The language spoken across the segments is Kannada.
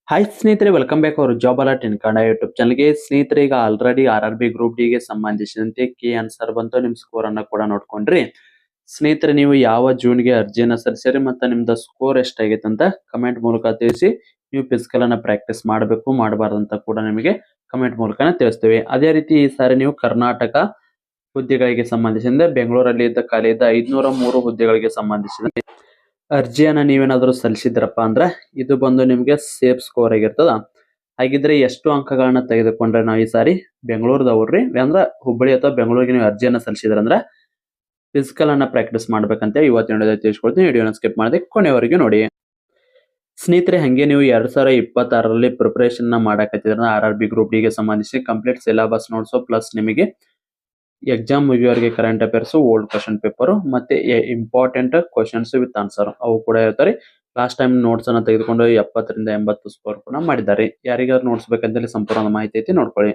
ಹಾಯ್ ಸ್ನೇಹಿತರೆ, welcome back hour job alert ಇನ್ ಕನ್ನಡ ಯೂಟ್ಯೂಬ್ ಚಾನಲ್ಗೆ. ಸ್ನೇಹಿತರೆ, ಈಗ ಆಲ್ರೆಡಿ RRB ಗ್ರೂಪ್ ಡಿ ಗೆ ಸಂಬಂಧಿಸಿದಂತೆ ಕೀ ಆನ್ಸರ್ ಬಂತು. ನಿಮ್ ಸ್ಕೋರ್ ಅನ್ನ ಕೂಡ ನೋಡ್ಕೊಂಡ್ರಿ. ಸ್ನೇಹಿತರೆ, ನೀವು ಯಾವ ಜೂನ್ಗೆ ಅರ್ಜಿಯನ್ನ ಸಲ್ಲಿಸಿರಿ ಮತ್ತು ನಿಮ್ದು ಸ್ಕೋರ್ ಎಷ್ಟಾಗೈತೆ ಅಂತ ಕಮೆಂಟ್ ಮೂಲಕ ತಿಳಿಸಿ. ನೀವು ಫಿಸಿಕಲ್ ಅನ್ನ ಪ್ರಾಕ್ಟೀಸ್ ಮಾಡಬೇಕು ಮಾಡಬಾರ್ದು ಅಂತ ಕೂಡ ನಿಮಗೆ ಕಮೆಂಟ್ ಮೂಲಕ ತಿಳಿಸ್ತೇವೆ. ಅದೇ ರೀತಿ ಈ ಸಾರಿ ನೀವು ಕರ್ನಾಟಕ ಹುದ್ದೆಗಳಿಗೆ ಸಂಬಂಧಿಸಿದಂತೆ ಬೆಂಗಳೂರಲ್ಲಿ ಇದ್ದ ಖಾಲಿ ಇದ್ದ 503 ಹುದ್ದೆಗಳಿಗೆ ಸಂಬಂಧಿಸಿದಂತೆ ಅರ್ಜಿಯನ್ನ ನೀವೇನಾದ್ರೂ ಸಲ್ಲಿಸಿದ್ರಪ್ಪ ಅಂದ್ರೆ ಇದು ಬಂದು ನಿಮ್ಗೆ ಸೇಫ್ ಸ್ಕೋರ್ ಆಗಿರ್ತದ. ಹಾಗಿದ್ರೆ ಎಷ್ಟು ಅಂಕಗಳನ್ನ ತೆಗೆದುಕೊಂಡ್ರೆ ನಾವು ಈ ಸಾರಿ ಬೆಂಗಳೂರದವ್ರಿ ಅಂದ್ರ ಹುಬ್ಬಳ್ಳಿ ಅಥವಾ ಬೆಂಗಳೂರಿಗೆ ನೀವು ಅರ್ಜಿಯನ್ನ ಸಲ್ಲಿಸಿದ್ರಂದ್ರ ಫಿಸಿಕಲ್ ಅನ್ನ ಪ್ರಾಕ್ಟೀಸ್ ಮಾಡ್ಬೇಕಂತ ಇವತ್ತಿನ ವಿಡಿಯೋದಲ್ಲಿ ತಿಳಿಸ್ಕೊಡ್ತೀನಿ. ವಿಡಿಯೋನ ಸ್ಕಿಪ್ ಮಾಡದೆ ಕೊನೆವರೆಗೂ ನೋಡಿ. ಸ್ನೇಹಿತರೆ, ಹಂಗೆ ನೀವು 2026ರಲ್ಲಿ ಪ್ರಿಪರೇಷನ್ ಮಾಡಕತ್ತಿದ್ರ RRB ಗ್ರೂಪ್ ಡಿ ಗೆ ಸಂಬಂಧಿಸಿ ಕಂಪ್ಲೀಟ್ ಸಿಲೆಬಸ್ ನೋಟ್ಸ್ ಪ್ಲಸ್ ನಿಮಗೆ ಎಕ್ಸಾಮ್ ಮುಗಿಯೋರಿಗೆ current affairs, old question paper ಮತ್ತೆ ಇಂಪಾರ್ಟೆಂಟ್ ಕ್ವಶನ್ಸ್ ವಿತ್ ಆನ್ಸರ್ ಅವು ಕೂಡ ಇರ್ತಾರೆ. ಲಾಸ್ಟ್ ಟೈಮ್ ನೋಟ್ಸ್ ಅನ್ನ ತೆಗೆದುಕೊಂಡು 70ರಿಂದ 80 ಸ್ಕೋರ್ ಕೂಡ ಮಾಡಿದ್ದಾರೆ. ಯಾರಿಗಾದ್ರು ನೋಟ್ಸ್ ಬೇಕಂತೇಳಿ ಸಂಪೂರ್ಣ ಮಾಹಿತಿ ಐತಿ, ನೋಡ್ಕೊಳ್ಳಿ.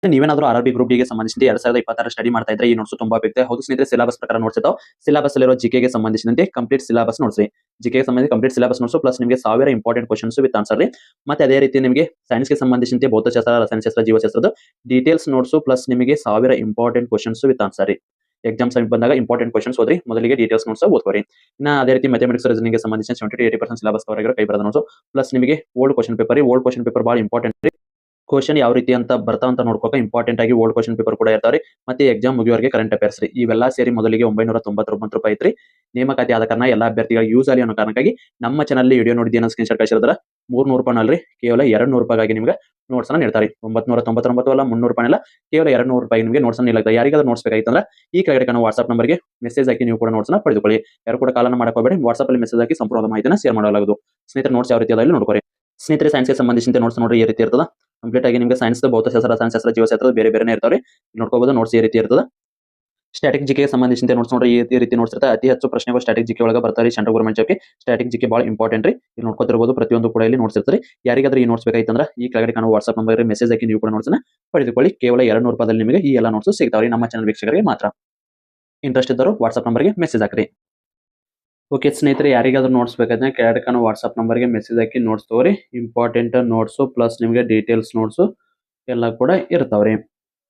ನೀವೇನಾದ್ರೂ RRB ಗ್ರೂಪ್ ಡಿ ಗೆ ಸಂಬಂಧಿಸಿದ 2026 ಸ್ಟಡಿ ಮಾಡ್ತಾ ಇದ್ರೆ ಈ ನೋಟ್ಸ್ ತುಂಬಾ ಬೇಕು. ಹೌದು ಸ್ನೇಹಿತರೆ, ಸಿಲೆಬಸ್ ಪ್ರಕಾರ ನೋಟ್ಸ್ ಇದಾವೆ. ಸಿಲೆಬಸ್ ಅಲ್ಲಿರೋ ಜಿಕೆ ಗೆ ಸಂಬಂಧಿಸಿದಂತೆ ಕಂಪ್ಲೀಟ್ ಸಿಲೆಬಸ್ ನೋಟ್ಸ್, ಜಿಕೆ ಗೆ ಸಂಬಂಧಿಸಿದ ಕಂಪ್ಲೀಟ್ ಸಿಲೆಬಸ್ ನೋಟ್ಸ್ ಪ್ಲಸ್ ನಿಮಗೆ 1000 ಇಂಪಾರ್ಟೆಂಟ್ ಕ್ವಶನ್ಸ್ ವಿತ್ ಆನ್ಸರ್. ಮತ್ತೆ ಅದೇ ರೀತಿ ನಿಮಗೆ ಸೈನ್ಸ್ ಗೆ ಸಂಬಂಧಿಸಿದಂತೆ ಭೌತಶಾಸ್ತ್ರ, ರಸಾಯನಶಾಸ್ತ್ರ, ಜೀವಶಾಸ್ತ್ರದ ಡೀಟೇಲ್ಸ್ ನೋಟ್ಸ್ ಪ್ಲಸ್ ನಿಮಗೆ 1000 important questions with answer. Exam ಸಮೀಪ ಬಂದಾಗ ಇಂಪಾರ್ಟೆಂಟ್ ಕ್ವಶನ್ಸ್ ಓದ್ರಿ, ಮೊದಲಿಗೆ ಡೀಟೇಲ್ಸ್ ನೋಟ್ಸ್ ಓದ್ಕೋರಿ. ಇನ್ನ ಅದೇ ರೀತಿ ಮ್ಯಾಥಮೆಟಿಕ್ಸ್ ರೀಸನಿಂಗ್ ಗೆ ಸಂಬಂಧಿಸಿದ 70 to 80% ಸಿಲೆಬಸ್ ಕವರ್ ಆಗಿರೋ ಕೈ ಬರದ ನೋಟ್ಸ್ ಪ್ಲಸ್ ನಿಮಗೆ ಓಲ್ಡ್ ಕ್ವಶನ್ ಪೇಪರ್ ಬಹಳ ಇಂಪಾರ್ಟೆಂಟ್. ಕ್ವಶನ್ ಯಾವ ರೀತಿ ಅಂತ ಬರ್ತಾವ ಅಂತ ನೋಡ್ಕೋಕ ಇಂಪಾರ್ಟೆಂಟ್ ಆಗಿ ಓಲ್ಡ್ ಕ್ವಶನ್ ಪೇಪರ್ ಕೂಡ ಇರ್ತಾವ್ರಿ. ಮತ್ತೆ ಎಕ್ಸಾಮ್ ಮುಗಿಯೋವರೆಗೆ ಕರೆಂಟ್ ಅಫೇರ್ಸ್ ರೀ. ಇವೆಲ್ಲ ಸೇರಿ ಮೊದಲಿಗೆ 999 ರೂಪಾಯಿ ಐತ್ರಿ. ನೇಮಕಾತಿ ಆದ ಕಾರಣ ಎಲ್ಲಾ ಅಭ್ಯರ್ಥಿಗಳಿಗೆ ಯೂಸ್ ಆಗಲಿ ಅನ್ನೋ ಕಾರಣಕ್ಕಾಗಿ ನಮ್ಮ ಚಾನಲ್ ವಿಡಿಯೋ ನೋಡಿದ ಏನೋ ಸ್ಕ್ರೀನ್ ಶಾಟ್ ಕಳಿಸಿದ್ರೆ 300 ರೂಪಾಯಿ ಅಲ್ರಿ, ಕೇವಲ 200 ರೂಪಾಯಿಗಾಗಿ ನಿಮ್ಗೆ ನೋಟ್ಸ್ ಅನ್ನ ನೀಡ್ತಾರೆ. 999 ಅಲ್ಲ, 300 ರೂಪಾಯಿ ಅಲ್ಲ, ಕೇವಲ 200 ರೂಪಾಯಿ ನಿಮಗೆ ನೋಟ್ಸ್ ಅನ್ನ ನೀಡಲಾಗ್ತದೆ. ಯಾರಿಗಾದ್ರೂ ನೋಟ್ಸ್ ಬೇಕಾಗಿತ್ತಂದ್ರೆ ಈ ಕೆಳಗಡೆ ಕಾಣುವ ವಾಟ್ಸ್ಆಪ್ ನಂಬರ್ಗೆ ಮೆಸೇಜ್ ಹಾಕಿ ನೀವು ಕೂಡ ನೋಟ್ಸ್ ಅನ್ನ ಪಡೆದುಕೊಳ್ಳಿ. ಯಾರು ಕೂಡ ಕಾಲನ್ನ ಮಾಡಕ್ ಹೋಗಬೇಡಿ, ವಾಟ್ಸ್ಆಪ್ ಅಲ್ಲಿ ಮೆಸೇಜ್ ಹಾಕಿ ಸಂಪೂರ್ಣ ಮಾಹಿತಿನ ಶೇರ್ ಮಾಡಲಾಗುವುದು. ಸ್ನೇಹಿತರೆ, ನೋಟ್ಸ್ ಯಾವ ರೀತಿ ಅದಾವ ನೋಡ್ಕೊಳ್ಳಿ. ಸ್ನೇಹಿತರೆ, ಸೈನ್ಸ್ ಗೆ ಸಂಬಂಧಿಸಿದಂತೆ ನೋಟ್ಸ್ ನೋಡ್ರಿ ಈ ರೀತಿ ಇರ್ತದ. ಕಂಪ್ಲೀಟ್ ಆಗಿ ನಿಮಗೆ ಸೈನ್ಸ್, ಭೌತಶಾಸ್ತ್ರ, ರಸಾಯನಶಾಸ್ತ್ರ, ಜೀವಶಾಸ್ತ್ರ ಬೇರೆ ಬೇರೆನೇ ಇರ್ತಾವೆ. ನೋಡ್ಕೋಬಹುದು ನೋಟ್ಸ್ ಈ ರೀತಿ ಇರ್ತದ. ಸ್ಟ್ಯಾಟಿಕ್ ಜಿಕೆ ಸಂಬಂಧಿಸಿದಂತೆ ನೋಟ್ಸ್ ನೋಡ್ರಿ ಈ ರೀತಿ ನೋಟ್ಸ್ ಇರುತ್ತೆ. ಅತಿ ಹೆಚ್ಚು ಪ್ರಶ್ನೆಗಳು ಸ್ಟ್ಯಾಟಿಕ್ ಜಿಕೆ ಒಳಗೆ ಬರ್ತಾರೆ. ಸೆಂಟ್ರಲ್ ಗವರ್ನಮೆಂಟ್ ಜಾಬ್ಗೆ ಸ್ಟ್ಯಾಟಿಕ್ ಜಿಕೆ ಬಹಳ ಇಂಪಾರ್ಟೆಂಟ್ ರೀ. ಇಲ್ಲಿ ನೋಡ್ಕೊತಿರಬಹುದು ಪ್ರತಿಯೊಂದು ಕೂಡ ಇಲ್ಲಿ ನೋಟ್ಸ್ ಇರ್ತಾರೆ. ಯಾರಿಗಾದ್ರೂ ಈ ನೋಟ್ಸ್ ಬೇಕಾಯ್ತಂದ್ರೆ ಈ ಕೆಳಗಡೆ ಕಾಣುವ ವಾಟ್ಸ್ಆಪ್ ನಂಬರ್ ಮೆಸೇಜ್ ಹಾಕಿ ನೀವು ಕೂಡ ನೋಟ್ಸ್ ಅನ್ನ ಪಡೆದುಕೊಳ್ಳಿ. ಕೇವಲ 200 ರೂಪಾಯಿದಲ್ಲಿ ನಿಮಗೆ ಈ ಎಲ್ಲ ನೋಟ್ಸ್ ಸಿಗ್ತಾವ್ರಿ. ನಮ್ಮ ಚಾನಲ್ ವೀಕ್ಷಕರಿಗೆ ಮಾತ್ರ. ಇಂಟ್ರೆಸ್ಟ್ ಇದ್ದರು ವಾಟ್ಸ್ಆಪ್ ನಂಬರ್ಗೆ ಮೆಸೇಜ್ ಹಾಕ್ರಿ. ಓಕೆ ಸ್ನೇಹಿತರೆ, ಯಾರಿಗಾದ್ರೂ ನೋಟ್ಸ್ ಬೇಕಾದ್ರೆ ಕೆಳಗಡೆ ಕಾಣುವ ವಾಟ್ಸ್ಆಪ್ ನಂಬರ್ಗೆ ಮೆಸೇಜ್ ಹಾಕಿ ನೋಟ್ಸ್ ತಗೋರಿ. ಇಂಪಾರ್ಟೆಂಟ್ ನೋಟ್ಸ್ ಪ್ಲಸ್ ನಿಮಗೆ ಡೀಟೇಲ್ಸ್ ನೋಟ್ಸ್ ಎಲ್ಲ ಕೂಡ ಇರ್ತಾವ್ರಿ.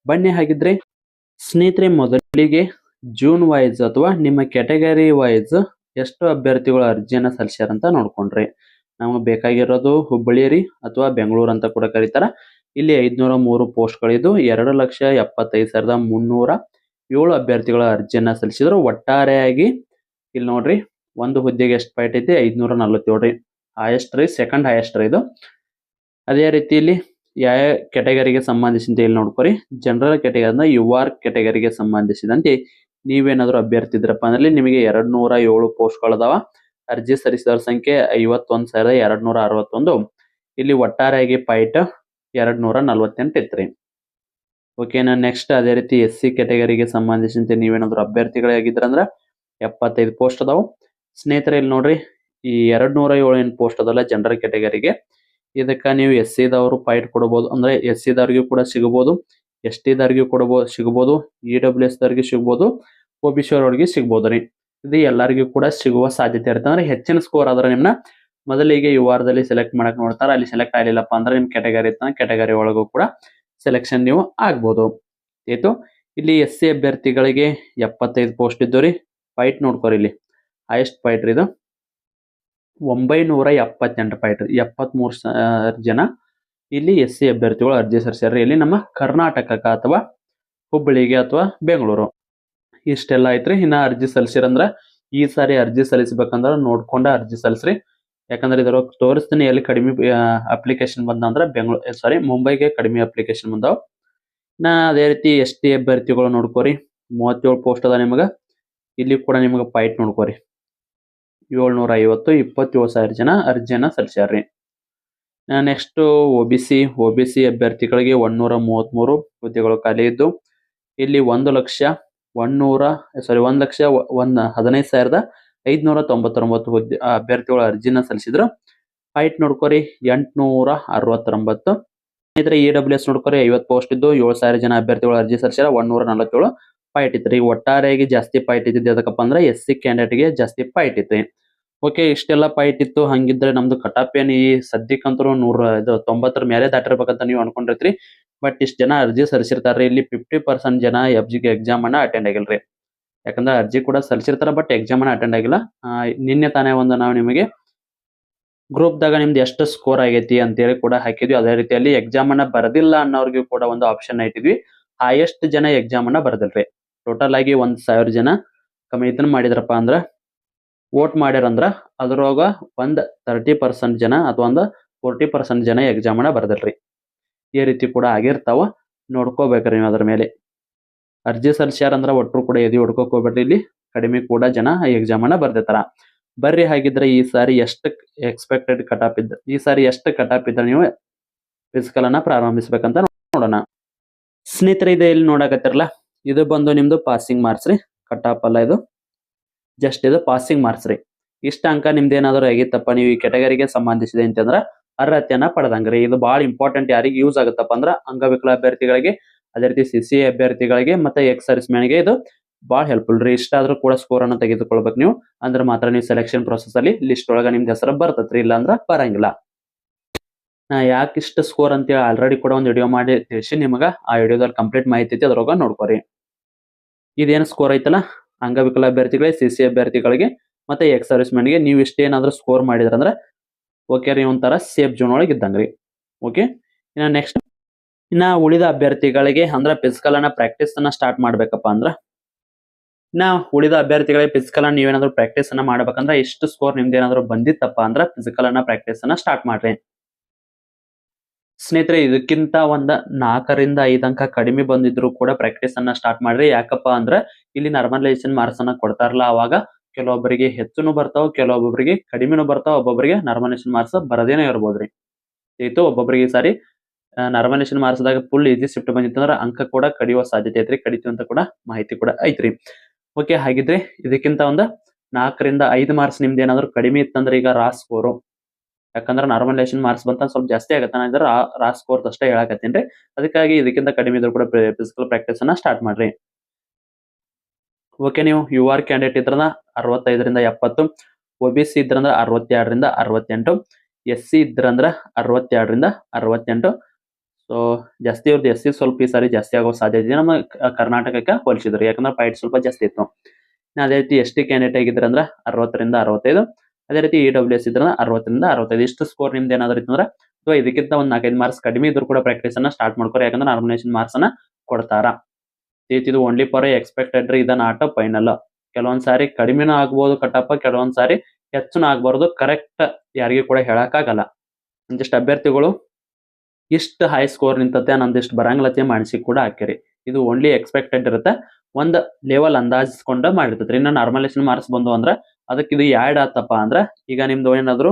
ಬನ್ನಿ ಹಾಗಿದ್ರೆ ಸ್ನೇಹಿತರೆ, ಮೊದಲಿಗೆ ಜೂನ್ ವೈಸ್ ಅಥವಾ ನಿಮ್ಮ ಕ್ಯಾಟಗರಿ ವೈಸ್ ಎಷ್ಟು ಅಭ್ಯರ್ಥಿಗಳು ಅರ್ಜಿಯನ್ನ ಸಲ್ಲಿಸ್ಯಾರ ಅಂತ ನೋಡ್ಕೊಂಡ್ರಿ. ನಮಗೆ ಬೇಕಾಗಿರೋದು ಹುಬ್ಬಳ್ಳಿ ರೀ ಅಥವಾ ಬೆಂಗಳೂರು ಅಂತ ಕೂಡ ಕರೀತಾರ. ಇಲ್ಲಿ 503 ಪೋಸ್ಟ್ಗಳಿದ್ದು 2,75,307 ಅಭ್ಯರ್ಥಿಗಳ ಅರ್ಜಿಯನ್ನ ಸಲ್ಲಿಸಿದ್ರು. ಒಟ್ಟಾರೆಯಾಗಿ ಇಲ್ಲಿ ನೋಡ್ರಿ, ಒಂದು ಹುದ್ದೆಗೆ ಎಷ್ಟು ಪಾಯಿಂಟ್ ಐತಿ? 547 ರೀ. ಹೈಯೆಸ್ಟ್ ರೀ, ಸೆಕೆಂಡ್ ಹೈಯೆಸ್ಟ್ ರೀ ಇದು. ಅದೇ ರೀತಿಯಲ್ಲಿ ಯಾವ ಕ್ಯಾಟಗರಿಗೆ ಸಂಬಂಧಿಸಿದಂತೆ ಇಲ್ಲಿ ನೋಡ್ಕೊರಿ. ಜನರಲ್ ಕ್ಯಾಟಗರಿನ UR ಕ್ಯಾಟಗರಿಗೆ ಸಂಬಂಧಿಸಿದಂತೆ ನೀವೇನಾದ್ರೂ ಅಭ್ಯರ್ಥಿ ಇದ್ರಪ್ಪ ಅಂದ್ರೆ ನಿಮಗೆ 207 ಪೋಸ್ಟ್ಗಳದಾವ. ಅರ್ಜಿ ಸಲ್ಲಿಸಿದವರ ಸಂಖ್ಯೆ 51,261. ಇಲ್ಲಿ ಒಟ್ಟಾರೆಯಾಗಿ ಪಾಯಿಂಟ್ 248 ಇತ್ರಿ. ಓಕೆನಾ. ನೆಕ್ಸ್ಟ್ ಅದೇ ರೀತಿ SC ಕ್ಯಾಟಗರಿಗೆ ಸಂಬಂಧಿಸಿದಂತೆ ನೀವೇನಾದ್ರೂ ಅಭ್ಯರ್ಥಿಗಳಾಗಿದ್ರಂದ್ರ 75 ಪೋಸ್ಟ್ ಅದಾವು. ಸ್ನೇಹಿತರೆ, ಇಲ್ಲಿ ನೋಡ್ರಿ, ಈ 207 ಪೋಸ್ಟ್ ಅದಲ್ಲ ಜನರಲ್ ಕ್ಯಾಟಗರಿಗೆ. ಇದಕ್ಕ ನೀವು SC ದವರು ಪಾಯಿಂಟ್ ಕೊಡಬಹುದು. ಅಂದ್ರೆ SC ದವರಿಗೂ ಕೂಡ ಸಿಗಬಹುದು, ST ದವರಿಗೂ ಸಿಗಬಹುದು, EWS ದವರಿಗೆ ಸಿಗಬಹುದು, OBC ಅವರಿಗೆ ಸಿಗಬಹುದು ರೀ. ಇದು ಎಲ್ಲರಿಗೂ ಕೂಡ ಸಿಗುವ ಸಾಧ್ಯತೆ ಇರುತ್ತೆ. ಅಂದ್ರೆ ಹೆಚ್ಚಿನ ಸ್ಕೋರ್ ಆದ್ರೆ ನಿಮ್ನ ಮೊದಲಿಗೆ UR ದಲ್ಲಿ ಸೆಲೆಕ್ಟ್ ಮಾಡಕ್ ನೋಡ್ತಾರ. ಅಲ್ಲಿ ಸೆಲೆಕ್ಟ್ ಆಗಿಲ್ಲಪ್ಪ ಅಂದ್ರೆ ನಿಮ್ ಕ್ಯಾಟಗರಿ ಇತ್ತ ಕ್ಯಾಟಗರಿ ಒಳಗೂ ಕೂಡ ಸೆಲೆಕ್ಷನ್ ನೀವು ಆಗ್ಬಹುದು. ಆಯ್ತು. ಇಲ್ಲಿ SC ಅಭ್ಯರ್ಥಿಗಳಿಗೆ 75 ಪೋಸ್ಟ್ ಇದ್ದು ರೀ. ಪಾಯಿಂಟ್ ನೋಡ್ಕೋರಿ, ಇಲ್ಲಿ ಹೈಯೆಸ್ಟ್ ಪಾಯಿಂಟ್ ಇದು 978 ಪಾಯಿಂಟ್. 73 ಜನ ಇಲ್ಲಿ SC ಅಭ್ಯರ್ಥಿಗಳು ಅರ್ಜಿ ಸಲ್ಲಿಸ್ಯಾರ. ಇಲ್ಲಿ ನಮ್ಮ ಕರ್ನಾಟಕಕ್ಕ ಅಥವಾ ಹುಬ್ಬಳ್ಳಿಗೆ ಅಥವಾ ಬೆಂಗಳೂರು ಇಷ್ಟೆಲ್ಲ ಐತ್ರಿ. ಇನ್ನ ಅರ್ಜಿ ಸಲ್ಲಿಸಿರಂದ್ರ ಈ ಸಾರಿ ಅರ್ಜಿ ಸಲ್ಲಿಸಬೇಕಂದ್ರ ನೋಡ್ಕೊಂಡ ಅರ್ಜಿ ಸಲ್ಲಿಸ್ರಿ. ಯಾಕಂದ್ರೆ ಇದ್ರೊಳಗೆ ತೋರಿಸ್ತೀನಿ ಎಲ್ಲಿ ಕಡಿಮೆ ಅಪ್ಲಿಕೇಶನ್ ಬಂದಂದ್ರ ಮುಂಬೈಗೆ ಕಡಿಮೆ ಅಪ್ಲಿಕೇಶನ್ ಬಂದಾವ. ನಾ ಅದೇ ರೀತಿ ST ಅಭ್ಯರ್ಥಿಗಳು ನೋಡ್ಕೋರಿ. 37 ಪೋಸ್ಟ್ ಅದ ನಿಮಗ. ಇಲ್ಲಿ ಕೂಡ ನಿಮಗ ಪಾಯಿಂಟ್ ನೋಡ್ಕೋರಿ. 750 27,000 ಜನ ಅರ್ಜಿಯನ್ನ ಸಲ್ಲಿಸ್ಯಾರ್ರಿ. ನೆಕ್ಸ್ಟ್ OBC ಅಭ್ಯರ್ಥಿಗಳಿಗೆ 133 ಹುದ್ದೆಗಳು ಖಾಲಿ ಇದ್ದು ಇಲ್ಲಿ 1,15,599 ಹುದ್ದೆ ಅಭ್ಯರ್ಥಿಗಳು ಅರ್ಜಿನ ಸಲ್ಲಿಸಿದ್ರು. ಪಾಯಿಂಟ್ ನೋಡ್ಕೋರಿ 869. ಸ್ನೇಹಿತರೆ, EWS ನೋಡ್ಕೋರಿ 50 ಪೋಸ್ಟ್ ಇದ್ದು 7,000 ಜನ ಅಭ್ಯರ್ಥಿಗಳು ಅರ್ಜಿ ಸಲ್ಲಿಸ್ಯಾರ. 147 ಪಾಯಿಂಟ್ ಇತ್ರಿ. ಒಟ್ಟಾರೆಯಾಗಿ ಜಾಸ್ತಿ ಪಾಯಿಂಟ್ ಇದ್ದಿದ್ದು ಅದಕ್ಕಪ್ಪ ಅಂದ್ರೆ SC ಕ್ಯಾಂಡಿಡೇಟ್ಗೆ ಜಾಸ್ತಿ ಪಾಯಿಂಟ್ ಇತ್ರಿ. ಓಕೆ, ಇಷ್ಟೆಲ್ಲ ಫೈಟ್ ಇತ್ತು. ಹಂಗಿದ್ರೆ ನಮ್ದು ಕಟಾಪ್ ಏನ್ ಈ ಸದ್ಯಕ್ಕಂತೂ 90 ಮೇಲೆ ದಾಟಿರ್ಬೇಕಂತ ನೀವು ಅನ್ಕೊಂಡಿರ್ತೀರಿ. ಬಟ್ ಇಷ್ಟ್ ಜನ ಅರ್ಜಿ ಸಲ್ಲಿಸಿರ್ತಾರ್ರಿ. ಇಲ್ಲಿ 50% ಜನ FGಗೆ ಎಕ್ಸಾಮ್ ಅನ್ನ ಅಟೆಂಡ್ ಆಗಿಲ್ರಿ. ಯಾಕಂದ್ರೆ ಅರ್ಜಿ ಕೂಡ ಸಲ್ಲಿಸಿರ್ತಾರ, ಬಟ್ ಎಕ್ಸಾಮ್ ಅನ್ನ ಅಟೆಂಡ್ ಆಗಿಲ್ಲ. ನಿನ್ನೆ ತಾನೇ ಒಂದು ನಾವು ನಿಮಗೆ ಗ್ರೂಪ್‌ದಾಗ ನಿಮ್ದು ಎಷ್ಟು ಸ್ಕೋರ್ ಆಗೈತಿ ಅಂತೇಳಿ ಕೂಡ ಹಾಕಿದ್ವಿ. ಅದೇ ರೀತಿಯಲ್ಲಿ ಎಕ್ಸಾಮ್ ಅನ್ನ ಬರೆದಿಲ್ಲ ಅನ್ನೋರ್ಗೂ ಕೂಡ ಒಂದು ಆಪ್ಷನ್ ಇಟ್ಟಿದ್ವಿ. ಹೈಯೆಸ್ಟ್ ಜನ ಎಕ್ಸಾಮ್ ಅನ್ನ ಬರೆದಿಲ್ರಿ. ಟೋಟಲ್ ಆಗಿ 1000 ಜನ ಇದನ್ನ ಮಾಡಿದ್ರಪ್ಪ ಅಂದ್ರ ವೋಟ್ ಮಾಡ್ಯಾರಂದ್ರ ಅದ್ರೊಳಗ ಒಂದ್ 30% ಜನ ಅಥವಾ ಒಂದು 40% ಜನ ಎಕ್ಸಾಮ್ ಅನ್ನ ಬರೆದಿಲ್ರಿ. ಈ ರೀತಿ ಕೂಡ ಆಗಿರ್ತಾವ. ನೋಡ್ಕೋಬೇಕ್ರಿ ನೀವು ಅದ್ರ ಮೇಲೆ. ಅರ್ಜಿ ಸಲ್ಲಿಸ್ಯಾರಂದ್ರ ಒಟ್ರು ಕೂಡ ಎದಿ ಹೊಡ್ಕೋಕ್ ಹೋಗ್ಬೇಡ್ರಿ. ಇಲ್ಲಿ ಕಡಿಮೆ ಕೂಡ ಜನ ಎಕ್ಸಾಮ್ ಅನ್ನ ಬರ್ದಿರ್ತಾರ. ಬರ್ರಿ, ಹಾಗಿದ್ರೆ ಈ ಸಾರಿ ಎಷ್ಟು ಎಕ್ಸ್ಪೆಕ್ಟೆಡ್ ಕಟಾಪ್ ಇದ್ದ ಈ ಸಾರಿ ಎಷ್ಟು ಕಟಾಪ್ ಇದ್ರೆ ನೀವು ಫಿಸಿಕಲ್ ಅನ್ನ ಪ್ರಾರಂಭಿಸ್ಬೇಕಂತ ನೋಡೋಣ. ಸ್ನೇಹಿತರೆ, ಇದು ಇಲ್ಲಿ ನೋಡಕತ್ತಿರಲ್ಲ, ಇದು ಬಂದು ನಿಮ್ದು ಪಾಸಿಂಗ್ ಮಾರ್ಕ್ಸ್ ರೀ. ಕಟಾಪ್ ಅಲ್ಲ ಇದು, ಜಸ್ಟ್ ಇದು ಪಾಸಿಂಗ್ ಮಾರ್ಕ್ಸ್ ರೀ. ಇಷ್ಟ ಅಂಕ ನಿಮ್ದು ಏನಾದ್ರು ಆಗಿತ್ತಪ್ಪ, ನೀವು ಈ ಕೆಟಗರಿಗೆ ಸಂಬಂಧಿಸಿದೆ ಅಂತಂದ್ರ ಅರ್ಹತೆಯನ್ನ ಪಡೆದಂಗ್ರಿ. ಇದು ಬಹಳ ಇಂಪಾರ್ಟೆಂಟ್. ಯಾರಿಗೆ ಯೂಸ್ ಆಗುತ್ತಪ್ಪ ಅಂದ್ರ ಅಂಗವಿಕಲ ಅಭ್ಯರ್ಥಿಗಳಿಗೆ, ಅದೇ ರೀತಿ CCA ಅಭ್ಯರ್ಥಿಗಳಿಗೆ ಮತ್ತೆ ಎಕ್ಸ್ ಸರ್ವಿಸ್ ಮ್ಯಾನ್ಗೆ ಇದು ಬಹಳ ಹೆಲ್ಪ್ಫುಲ್ ರೀ. ಇಷ್ಟಾದ್ರೂ ಕೂಡ ಸ್ಕೋರ್ ಅನ್ನ ತೆಗೆದುಕೊಳ್ಬೇಕು ನೀವು. ಅಂದ್ರೆ ಮಾತ್ರ ನೀವು ಸೆಲೆಕ್ಷನ್ ಪ್ರೊಸೆಸ್ ಅಲ್ಲಿ ಲಿಸ್ಟ್ ಒಳಗ ನಿಮ್ದು ಹೆಸರು ಬರ್ತತ್ರಿ, ಇಲ್ಲ ಅಂದ್ರ ಬರಂಗಿಲ್ಲ. ನಾ ಯಾಕೆ ಇಷ್ಟ ಸ್ಕೋರ್ ಅಂತೇಳಿ ಆಲ್ರೆಡಿ ಕೂಡ ಒಂದು ವಿಡಿಯೋ ಮಾಡಿ ತಿಳಿಸಿ ನಿಮಗ. ಆ ವಿಡಿಯೋದಲ್ಲಿ ಕಂಪ್ಲೀಟ್ ಮಾಹಿತಿ ಐತಿ, ಅದ್ರೊಳಗ ನೋಡ್ಕೊರಿ. ಇದೇನು ಸ್ಕೋರ್ ಐತಲ್ಲ, ಅಂಗವಿಕಲ ಅಭ್ಯರ್ಥಿಗಳಿಗೆ, CCA ಅಭ್ಯರ್ಥಿಗಳಿಗೆ ಮತ್ತೆ ಎಕ್ಸ್ ಸರ್ವಿಸ್ ಮ್ಯಾನ್ಗೆ ನೀವು ಇಷ್ಟೇನಾದ್ರೂ ಸ್ಕೋರ್ ಮಾಡಿದ್ರಂದ್ರ ಓಕೆ ರೀ, ಒಂಥರ ಸೇಫ್ ಜೋನ್ ಒಳಗೆ ಇದ್ದಂಗ್ರಿ. ಓಕೆ, ಇನ್ನ ನೆಕ್ಸ್ಟ್ ಉಳಿದ ಅಭ್ಯರ್ಥಿಗಳಿಗೆ ಅಂದ್ರ ಫಿಸಿಕಲ್ ಅನ್ನ ಪ್ರಾಕ್ಟೀಸ್ ಅನ್ನ ಸ್ಟಾರ್ಟ್ ಮಾಡ್ಬೇಕಪ್ಪ ಅಂದ್ರ ಉಳಿದ ಅಭ್ಯರ್ಥಿಗಳಿಗೆ ಫಿಸಿಕಲ್ ಅನ್ನ ನೀವೇನಾದ್ರೂ ಪ್ರಾಕ್ಟೀಸ್ ಅನ್ನ ಮಾಡ್ಬೇಕಂದ್ರ ಇಷ್ಟು ಸ್ಕೋರ್ ನಿಮ್ದು ಏನಾದ್ರು ಬಂದಿತ್ತಪ್ಪ ಅಂದ್ರ ಫಿಸಿಕಲ್ ಅನ್ನ ಪ್ರಾಕ್ಟೀಸ್ ಅನ್ನ ಸ್ಟಾರ್ಟ್ ಮಾಡ್ರಿ. ಸ್ನೇಹಿತರೆ, ಇದಕ್ಕಿಂತ ಒಂದ್ 4 ರಿಂದ 5 ಅಂಕ ಕಡಿಮೆ ಬಂದಿದ್ರು ಕೂಡ ಪ್ರಾಕ್ಟೀಸ್ ಅನ್ನ ಸ್ಟಾರ್ಟ್ ಮಾಡ್ರಿ. ಯಾಕಪ್ಪ ಅಂದ್ರ ಇಲ್ಲಿ ನಾರ್ಮಲೈಸೇಷನ್ ಮಾರ್ಕ್ಸ್ ಅನ್ನ ಕೊಡ್ತಾರಲ್ಲ, ಅವಾಗ ಕೆಲವೊಬ್ಬರಿಗೆ ಹೆಚ್ಚುನು ಬರ್ತಾವ, ಕೆಲವೊಬ್ಬರಿಗೆ ಕಡಿಮೆನು ಬರ್ತಾವ, ಒಬ್ಬೊಬ್ಬರಿಗೆ ನಾರ್ಮಲೈಸೇಷನ್ ಮಾರ್ಕ್ಸ್ ಬರದೇನೆ ಇರ್ಬೋದ್ರಿ. ಇತ್ತು ಒಬ್ಬೊಬ್ಬರಿಗೆ ಈ ಸಾರಿ ನಾರ್ಮಲೈಸೇಷನ್ ಮಾರ್ಕ್ಸ್ ದಾಗ ಫುಲ್ ಈಸಿ ಶಿಫ್ಟ್ ಬಂದಿತ್ತಂದ್ರ ಅಂಕ ಕೂಡ ಕಡಿಯುವ ಸಾಧ್ಯತೆ ಐತ್ರಿ. ಕಡಿತು ಅಂತ ಕೂಡ ಮಾಹಿತಿ ಕೂಡ ಐತ್ರಿ. ಓಕೆ, ಹಾಗಿದ್ರೆ ಇದಕ್ಕಿಂತ ಒಂದು 4 ರಿಂದ 5 ಮಾರ್ಕ್ಸ್ ನಿಮ್ದು ಏನಾದ್ರು ಕಡಿಮೆ ಇತ್ತಂದ್ರೆ ಈಗ ರಾ ಸ್ಕೋರು, ಯಾಕಂದ್ರೆ ನಾರ್ಮಲೈಸೇಷನ್ ಮಾರ್ಕ್ಸ್ ಬಂತ ಸ್ವಲ್ಪ ಜಾಸ್ತಿ ಆಗತ್ತೆ. ನಾನು ಇದ್ರ ರಾ ಸ್ಕೋರ್ ಅಷ್ಟೇ ಹೇಳಕತ್ತೀನಿ. ಅದಕ್ಕಾಗಿ ಇದಕ್ಕಿಂತ ಕಡಿಮೆ ಇದ್ರು ಕೂಡ ಫಿಸಿಕಲ್ ಪ್ರಾಕ್ಟೀಸ್ ಅನ್ನ ಸ್ಟಾರ್ಟ್ ಮಾಡ್ರಿ. ಓಕೆ, ನೀವು UR ಕ್ಯಾಂಡಿಡೇಟ್ ಇದ್ರಂದ್ರ 65 ರಿಂದ 70, OBC ಇದ್ರಂದ್ರ 62 ರಿಂದ 68, SC ಇದ್ರಂದ್ರ 62 ರಿಂದ 68. ಸೊ ಜಾಸ್ತಿ ಇವ್ರದ್ದು SC ಸ್ವಲ್ಪ ಈ ಸಾರಿ ಜಾಸ್ತಿ ಆಗೋ ಸಾಧ್ಯತೆ ಇದೆ ನಮ್ಮ ಕರ್ನಾಟಕಕ್ಕೆ ಹೋಲಿಸಿದ್ರಿ, ಯಾಕಂದ್ರೆ ಫೈಟ್ ಸ್ವಲ್ಪ ಜಾಸ್ತಿ ಇತ್ತು. ಅದೇ ರೀತಿ ST ಕ್ಯಾಂಡಿಡೇಟ್ ಆಗಿದ್ರಂದ್ರ 60 ರಿಂದ 65, ಅದೇ ರೀತಿ EWS ಇದ್ರಂದ್ರ 60 ರಿಂದ 65. ಇಷ್ಟು ಸ್ಕೋರ್ ನಿಮ್ದು ಏನಾದ್ರು ಇತ್ತಂದ್ರ ಅಥವಾ ಇದಕ್ಕಿಂತ ಒಂದು 4-5 ಮಾರ್ಕ್ಸ್ ಕಡಿಮೆ ಇದ್ರು ಕೂಡ ಪ್ರಾಕ್ಟೀಸ್ ಅನ್ನ ಸ್ಟಾರ್ಟ್ ಮಾಡ್ಕೋರಿ. ಯಾಕಂದ್ರೆ ನಾರ್ಮಲೈಸೇಷನ್ ಮಾರ್ಕ್ಸ್ ಅನ್ನ ಕೊಡ್ತಾರ. ಇದು ಓನ್ಲಿ ಫಾರ್ ಎಕ್ಸ್ಪೆಕ್ಟೆಡ್ ರೀ, ಇದನ್ನ ಆಟ ಫೈನಲ್. ಕೆಲವೊಂದ್ ಸಾರಿ ಕಡಿಮೆನೂ ಆಗ್ಬಹುದು ಕಟಪ್ಪ, ಕೆಲವೊಂದ್ ಸಾರಿ ಹೆಚ್ಚುನು ಆಗ್ಬಾರ್ದು. ಕರೆಕ್ಟ್ ಯಾರಿಗೂ ಕೂಡ ಹೇಳಕ್ಕಾಗಲ್ಲ. ಒಂದಿಷ್ಟು ಅಭ್ಯರ್ಥಿಗಳು ಇಷ್ಟು ಹೈ ಸ್ಕೋರ್ ನಿಂತತೆ, ನಂದಿಷ್ಟು ಬರಂಗಿಲ್ಲತೆ ಮಾಡಿಸಿ ಕೂಡ ಹಾಕಿರಿ. ಇದು ಓನ್ಲಿ ಎಕ್ಸ್ಪೆಕ್ಟೆಡ್ ಇರುತ್ತೆ, ಒಂದ್ ಲೆವೆಲ್ ಅಂದಾಜಿಸ್ಕೊಂಡ ಮಾಡಿರ್ತೈತ್ರಿ. ಇನ್ನು ನಾರ್ಮಲೈಸೇಷನ್ ಮಾರ್ಕ್ಸ್ ಬಂದು ಅಂದ್ರ ಅದಕ್ಕೆ ಇದು ಆ್ಯಡ್ ಆತಪ್ಪ ಅಂದ್ರ ಈಗ ನಿಮ್ದು ಏನಾದ್ರು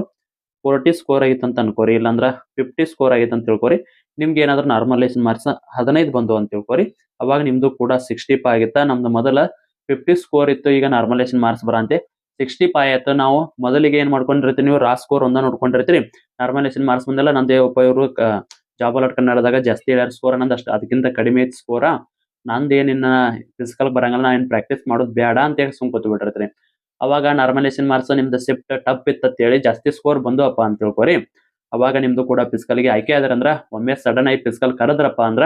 40 ಸ್ಕೋರ್ ಆಗಿತ್ತು ಅಂತ ಅನ್ಕೋರಿ, ಇಲ್ಲಾಂದ್ರ 50 ಸ್ಕೋರ್ ಆಗಿತ್ತು ಅಂತ ತಿಳ್ಕೊರಿ. ನಿಮ್ಗೆ ಏನಾದ್ರು ನಾರ್ಮಲೈಸೇಷನ್ ಮಾರ್ಕ್ಸ್ 15 ಬಂದು ಅಂತ ತಿಳ್ಕೊರಿ, ಅವಾಗ ನಿಮ್ದು ಕೂಡ 65 ಆಗಿತ್ತ. ನಮ್ದು ಮೊದಲ 50 ಸ್ಕೋರ್ ಇತ್ತು, ಈಗ ನಾರ್ಮಲೈಸೇಷನ್ ಮಾರ್ಕ್ಸ್ ಬರಂತೆ 65 ಆಯ್ತು. ನಾವು ಮೊದಲಿಗೆ ಏನ್ ಮಾಡ್ಕೊಂಡಿರ್ತೀವಿ, ನೀವು ರಾ ಸ್ಕೋರ್ ಒಂದ ನೋಡ್ಕೊಂಡಿರ್ತೀರಿ. ನಾರ್ಮಲೈಸೇಷನ್ ಮಾರ್ಕ್ಸ್ ಬಂದೆಲ್ಲ ನಂದೇ ಇವರು ಜಾಬ್ ಅಲರ್ಟ್ ಕನ್ನಡದಾಗ ಜಾಸ್ತಿ ಹೇಳ್ಯಾರ ಸ್ಕೋರ್, ಅನ್ನೋದು ಅಷ್ಟು ಅದಕ್ಕಿಂತ ಕಡಿಮೆ ಐತಿ ಸ್ಕೋರ. ನಂದೇನಿನ್ನ ಫಿಸಿಕಲ್ ಬರಂಗಲ್ಲ, ನಾ ಏನ್ ಪ್ರಾಕ್ಟೀಸ್ ಮಾಡೋದು ಬೇಡ ಅಂತ ಹೇಳಿ ಸುಮ್ ಕೂತ್ ಬಿಟ್ಟಿರ್ತೀರಿ. ಅವಾಗ ನಾರ್ಮಲೈಸೇಷನ್ ಮಾರ್ಕ್ಸ್ ನಿಮ್ದು ಶಿಫ್ಟ್ ಟಪ್ ಇತ್ತ ಹೇಳಿ ಜಾಸ್ತಿ ಸ್ಕೋರ್ ಬಂದುವಪ್ಪ ಅಂತ ತಿಳ್ಕೊರಿ. ಅವಾಗ ನಿಮ್ದು ಕೂಡ ಫಿಸಿಕಲ್ಗೆ ಆಯ್ಕೆ ಆದ್ರಂದ್ರ ಒಮ್ಮೆ ಸಡನ್ ಆಗಿ ಫಿಸಿಕಲ್ ಕರೆದ್ರಪ್ಪ ಅಂದ್ರ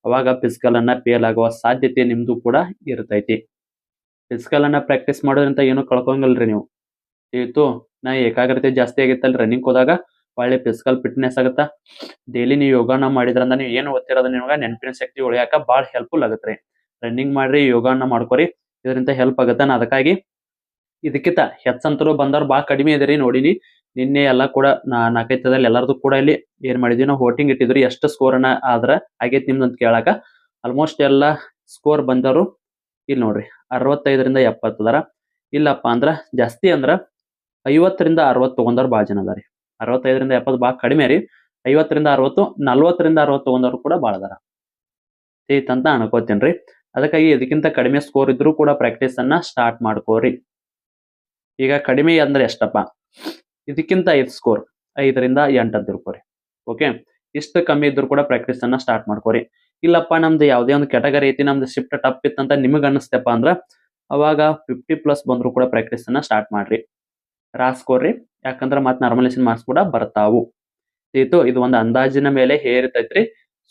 ಅವಾಗ ಫಿಸಿಕಲ್ ಅನ್ನ ಫೇಲ್ ಆಗುವ ಸಾಧ್ಯತೆ ನಿಮ್ದು ಕೂಡ ಇರ್ತೈತಿ. ಫಿಸಿಕಲ್ ಅನ್ನ ಪ್ರಾಕ್ಟೀಸ್ ಮಾಡೋದ್ರಿಂದ ಏನು ಕಳ್ಕೊಂಗಿಲ್ರಿ ನೀವು. ಇತ್ತು ನಾ ಏಕಾಗ್ರತೆ ಜಾಸ್ತಿ ಆಗಿತ್ತಲ್ಲ ರನ್ನಿಂಗ್ ಹೋದಾಗ, ಒಳ್ಳೆ ಫಿಸಿಕಲ್ ಫಿಟ್ನೆಸ್ ಆಗುತ್ತಾ. ಡೈಲಿ ನೀವು ಯೋಗಾನ ಮಾಡಿದ್ರಂದ್ರ ನೀವು ಏನು ಓದ್ತಿರೋದು ನಿಮ್ಗೆ ನೆನಪಿನ ಶಕ್ತಿ ಉಳಿಯಾಕ ಭಾಳ ಹೆಲ್ಪ್ಫುಲ್ ಆಗುತ್ತೆ. ರನ್ನಿಂಗ್ ಮಾಡ್ರಿ, ಯೋಗಾನ ಮಾಡ್ಕೊರಿ, ಇದರಿಂದ ಹೆಲ್ಪ್ ಆಗುತ್ತೆ. ನಾ ಅದಕ್ಕಾಗಿ ಇದಕ್ಕಿಂತ ಹೆಚ್ಚಂತರೂ ಬಂದವ್ರು ಭಾಳ ಕಡಿಮೆ ಇದೀರಿ ನೋಡಿನಿ. ನಿನ್ನೆ ಎಲ್ಲ ಕೂಡ 4-5 ಎಲ್ಲಾರ್ದು ಕೂಡ ಇಲ್ಲಿ ಏನ್ ಮಾಡಿದ್ವಿ, ನಾವು ವೋಟಿಂಗ್ ಇಟ್ಟಿದ್ರಿ ಎಷ್ಟು ಸ್ಕೋರ್ ಅನ್ನ ಆದ್ರ ಆಗೈತಿ ನಿಮ್ದು ಅಂತ ಕೇಳಾಕ. ಆಲ್ಮೋಸ್ಟ್ ಎಲ್ಲಾ ಸ್ಕೋರ್ ಬಂದವರು ಇಲ್ಲಿ ನೋಡ್ರಿ 65 ರಿಂದ 70 ಅದಾರ. ಇಲ್ಲಪ್ಪ ಅಂದ್ರ ಜಾಸ್ತಿ ಅಂದ್ರ 50 ರಿಂದ 60 ತಗೊಂಡವ್ರು ಭಾಳ ಜನ ಅದಾರಿ. 65 ರಿಂದ 70 ಭಾಳ ಕಡಿಮೆ ರೀ. 50 ರಿಂದ 60, 40 ರಿಂದ 60 ತಗೊಂಡವ್ರು ಕೂಡ ಭಾಳ ಅದಾರ ಅಂತ ಅನ್ಕೋತೇನ್ರಿ. ಅದಕ್ಕಾಗಿ ಇದಕ್ಕಿಂತ ಕಡಿಮೆ ಸ್ಕೋರ್ ಇದ್ರೂ ಕೂಡ ಪ್ರಾಕ್ಟೀಸ್ ಅನ್ನ ಸ್ಟಾರ್ಟ್ ಮಾಡ್ಕೋರಿ. ಈಗ ಕಡಿಮೆ ಅಂದ್ರೆ ಎಷ್ಟಪ್ಪ, ಇದಕ್ಕಿಂತ 5 ಸ್ಕೋರ್ 5 ರಿಂದ 8 ಅಂತ ತಿಳ್ಕೊರಿ. ಓಕೆ, ಇಷ್ಟು ಕಮ್ಮಿ ಇದ್ರು ಕೂಡ ಪ್ರಾಕ್ಟೀಸ್ ಅನ್ನ ಸ್ಟಾರ್ಟ್ ಮಾಡ್ಕೋರಿ. ಇಲ್ಲಪ್ಪ ನಮ್ದು ಯಾವುದೇ ಒಂದು ಕ್ಯಾಟಗರಿ ಐತಿ, ನಮ್ದು ಶಿಫ್ಟ್ ಟಪ್ ಇತ್ತಂತ ನಿಮಗ್ ಅನಿಸ್ತಪ್ಪ ಅಂದ್ರ ಅವಾಗ 50+ ಬಂದ್ರು ಕೂಡ ಪ್ರಾಕ್ಟೀಸ್ ಅನ್ನ ಸ್ಟಾರ್ಟ್ ಮಾಡ್ರಿ. ರಾಸ್ಕೋರಿ. ಯಾಕಂದ್ರ ಮತ್ ನಾರ್ಮಲೈಸೇಷನ್ ಮಾರ್ಕ್ಸ್ ಕೂಡ ಬರ್ತಾವು. ಇದು ಒಂದು ಅಂದಾಜಿನ ಮೇಲೆ ಹೇರಿತೈತ್ರಿ.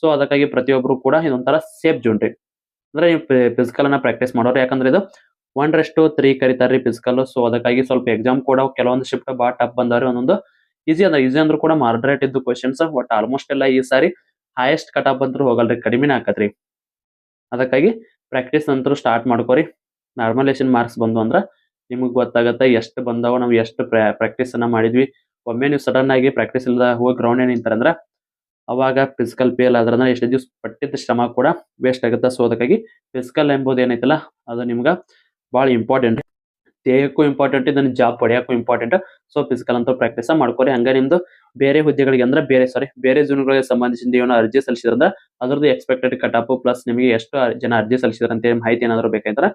ಸೊ ಅದಕ್ಕಾಗಿ ಪ್ರತಿಯೊಬ್ರು ಕೂಡ ಇದೊಂಥರ ಸೇಫ್ ಜೋನ್ ರೀ. ಅಂದ್ರೆ ನೀವು ಫಿಸಿಕಲ್ ಅನ್ನ ಪ್ರಾಕ್ಟೀಸ್ ಮಾಡೋರು, ಯಾಕಂದ್ರೆ ಇದು 1:3 ಕರಿತಾರ್ರಿ ಫಿಸಿಕಲ್. ಸೊ ಅದಕ್ಕಾಗಿ ಸ್ವಲ್ಪ ಎಕ್ಸಾಮ್ ಕೂಡ ಕೆಲವೊಂದು ಶಿಫ್ಟ್ ಬಾಳ ಟಫ್ ಬಂದವ್ರಿ, ಒಂದೊಂದು ಈಸಿ ಅಂದ್ರೂ ಕೂಡ ಮಾಡರೇಟ್ ಇದ್ದು ಕ್ವಶನ್ಸ್. ಬಟ್ ಆಲ್ಮೋಸ್ಟ್ ಎಲ್ಲ ಈ ಸಾರಿ ಹೈಯೆಸ್ಟ್ ಕಟ್ ಆಫ್ ಅಂತೂ ಹೋಗಲ್ರಿ, ಕಡಿಮೆನೇ ಆಕತ್ರಿ. ಅದಕ್ಕಾಗಿ ಪ್ರಾಕ್ಟೀಸ್ ಅಂತೂ ಸ್ಟಾರ್ಟ್ ಮಾಡ್ಕೋರಿ. ನಾರ್ಮಲೈಸೇಷನ್ ಮಾರ್ಕ್ಸ್ ಬಂದು ಅಂದ್ರ ನಿಮಗ್ ಗೊತ್ತಾಗತ್ತ ಎಷ್ಟು ಬಂದಾವ, ನಾವು ಎಷ್ಟು ಪ್ರಾಕ್ಟೀಸ್ ಅನ್ನ ಮಾಡಿದ್ವಿ. ಒಮ್ಮೆ ನೀವು ಸಡನ್ ಆಗಿ ಪ್ರಾಕ್ಟೀಸ್ ಇಲ್ಲದ ಹೋಗಿ ಗ್ರೌಂಡ್ ನಿಂತಾರಂದ್ರ ಅವಾಗ ಫಿಸಿಕಲ್ ಫೇಲ್ ಆದ್ರಂದ್ರ ಎಷ್ಟು ದಿವ್ಸ ಪಟ್ಟಿದ್ದ ಶ್ರಮ ಕೂಡ ವೇಸ್ಟ್ ಆಗುತ್ತೆ. ಸೊ ಅದಕ್ಕಾಗಿ ಫಿಸಿಕಲ್ ಎಂಬುದು ಏನೈತಲ್ಲ ಅದು ನಿಮ್ಗ ಬಹಳ ಇಂಪಾರ್ಟೆಂಟ್. ದೇಹಕ್ಕೂ ಇಂಪಾರ್ಟೆಂಟ್, ಇದನ್ನ ಜಾಬ್ ಪಡೆಯಕ್ಕೂ ಇಂಪಾರ್ಟೆಂಟ್. ಸೊ ಫಿಸಿಕಲ್ ಅಂತ ಪ್ರಾಕ್ಟೀಸ್ ಮಾಡ್ಕೋರಿ. ಹಂಗ ನಿಮ್ದು ಬೇರೆ ಹುದ್ದೆಗಳಿಗೆ ಅಂದ್ರೆ ಬೇರೆ ಜೂನ್ಗಳಿಗೆ ಸಂಬಂಧಿಸಿದ ಏನೋ ಅರ್ಜಿ ಸಲ್ಲಿಸಿದ್ರಂದ್ರ ಅದ್ರದ್ದು ಎಕ್ಸ್ಪೆಕ್ಟೆಡ್ ಕಟ್ ಆಫ್ ಪ್ಲಸ್ ನಿಮಗೆ ಎಷ್ಟು ಜನ ಅರ್ಜಿ ಸಲ್ಲಿಸಿದ್ರ ಅಂತ ಮಾಹಿತಿ ಏನಾದ್ರು ಬೇಕಾಯ್ತಾರ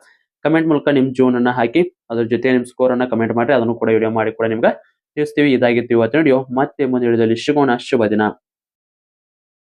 ಕಮೆಂಟ್ ಮೂಲಕ ನಿಮ್ ಜೂನ್ ಅನ್ನ ಹಾಕಿ ಅದ್ರ ಜೊತೆ ನಿಮ್ ಸ್ಕೋರ್ ಅನ್ನ ಕಮೆಂಟ್ ಮಾಡಿ, ಅದನ್ನು ಕೂಡ ವಿಡಿಯೋ ಮಾಡಿ ಕೂಡ ನಿಮ್ಗೆ ತಿಳಿಸ್ತೀವಿ. ಇದಾಗಿತ್ತು ಇವತ್ತಿನ ವಿಡಿಯೋ. ಮತ್ತೆ ಮುಂದಿನ ವಿಡಿಯೋದಲ್ಲಿ ಸಿಗೋಣ. ಶುಭ ದಿನ.